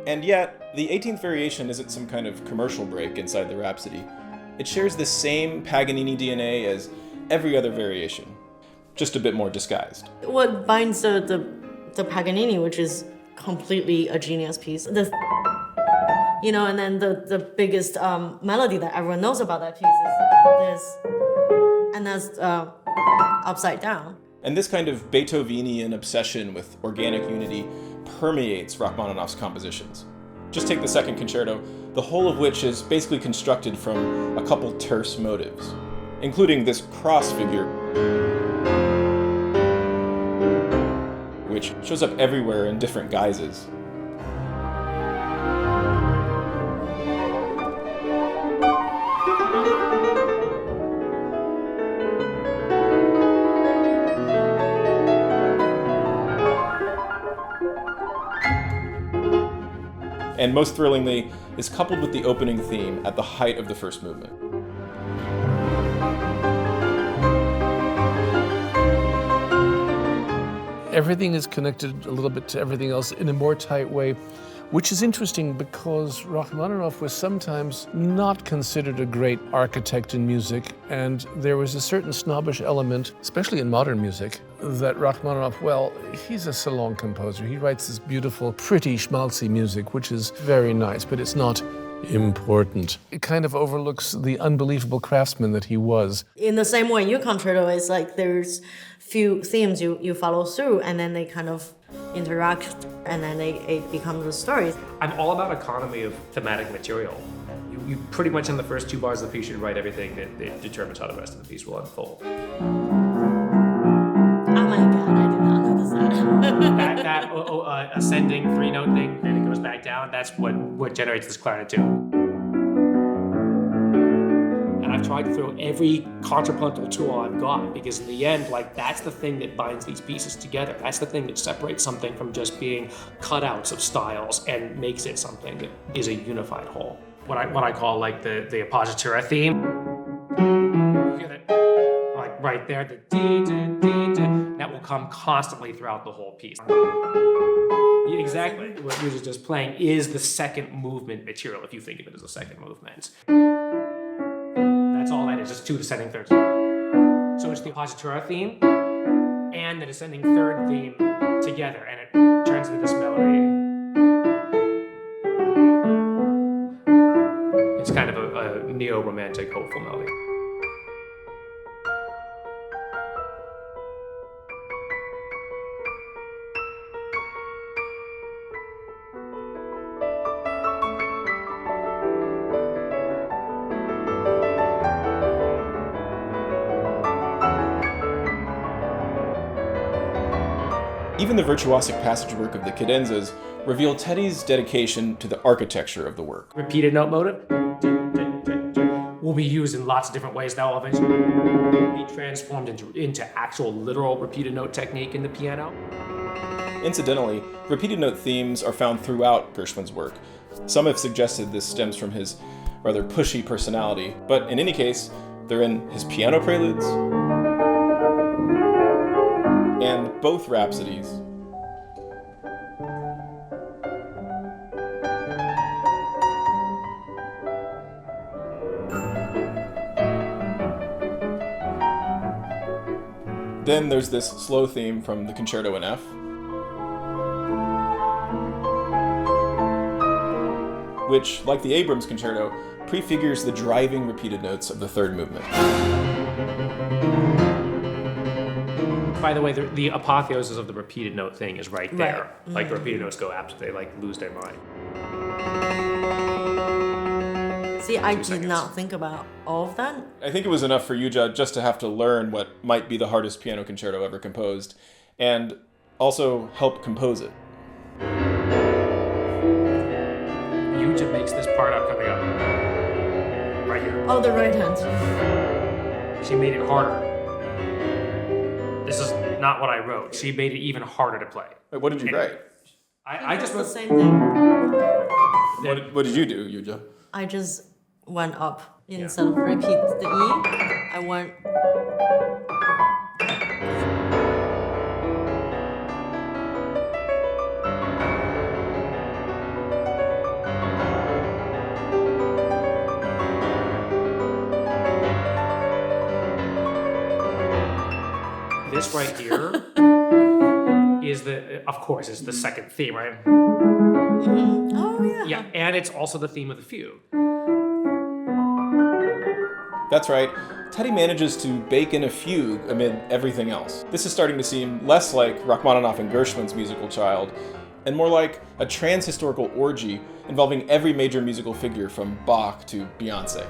And yet, the 18th variation isn't some kind of commercial break inside the Rhapsody. It shares the same Paganini DNA as every other variation, just a bit more disguised. What binds the Paganini, which is completely a genius piece, and then the biggest melody that everyone knows about that piece is this, and that's upside down. And this kind of Beethovenian obsession with organic unity permeates Rachmaninoff's compositions. Just take the second concerto, the whole of which is basically constructed from a couple terse motives, including this cross figure, which shows up everywhere in different guises. And most thrillingly, is coupled with the opening theme at the height of the first movement. Everything is connected a little bit to everything else in a more tight way, which is interesting because Rachmaninoff was sometimes not considered a great architect in music, and there was a certain snobbish element, especially in modern music, that Rachmaninoff, well, he's a salon composer. He writes this beautiful, pretty, schmaltzy music, which is very nice, but it's not important. It kind of overlooks the unbelievable craftsman that he was. In the same way, your concerto is like there's few themes you follow through, and then they kind of interact, and then it becomes a story. I'm all about economy of thematic material. You pretty much in the first two bars of the piece should write everything that determines how the rest of the piece will unfold. Oh my God, I did not notice that. that ascending 3-note thing, and it goes back down, that's what generates this clarinet tune. And I've tried to throw every contrapuntal tool I've got, because in the end, like, that's the thing that binds these pieces together. That's the thing that separates something from just being cutouts of styles and makes it something that is a unified whole. What I call like the appositura theme. You hear that? Like right there, the dee dee dee dee. That will come constantly throughout the whole piece. Exactly. What Yuja is just playing is the second movement material, if you think of it as a second movement. That's all that is, just two descending thirds. So it's the appositura theme and the descending third theme together, and it turns into this melody. It's kind of a neo-romantic, hopeful melody. Even the virtuosic passage work of the cadenzas reveal Teddy's dedication to the architecture of the work. Repeated note motive will be used in lots of different ways. That will eventually be transformed into actual literal repeated note technique in the piano. Incidentally, repeated note themes are found throughout Gershwin's work. Some have suggested this stems from his rather pushy personality, but in any case, they're in his piano preludes and both rhapsodies. Then there's this slow theme from the concerto in F, which, like the Abrams concerto, prefigures the driving repeated notes of the third movement. By the way, the apotheosis of the repeated note thing is right there. Right. Mm-hmm. Like the repeated notes go absolutely, they like lose their mind. See, I did not think about all of that. I think it was enough for Yuja just to have to learn what might be the hardest piano concerto ever composed, and also help compose it. Yuja makes this part up coming up. Right here. Oh, the right hand. She made it harder. This is not what I wrote. She made it even harder to play. Wait, what did you write? I just the wrote same thing. What did you do, Yuja? I just went up instead of repeat the E. I went. this right here is the second theme, right? Oh, yeah. Yeah, and it's also the theme of the fugue. That's right. Teddy manages to bake in a fugue amid everything else. This is starting to seem less like Rachmaninoff and Gershwin's musical child, and more like a trans-historical orgy involving every major musical figure from Bach to Beyoncé.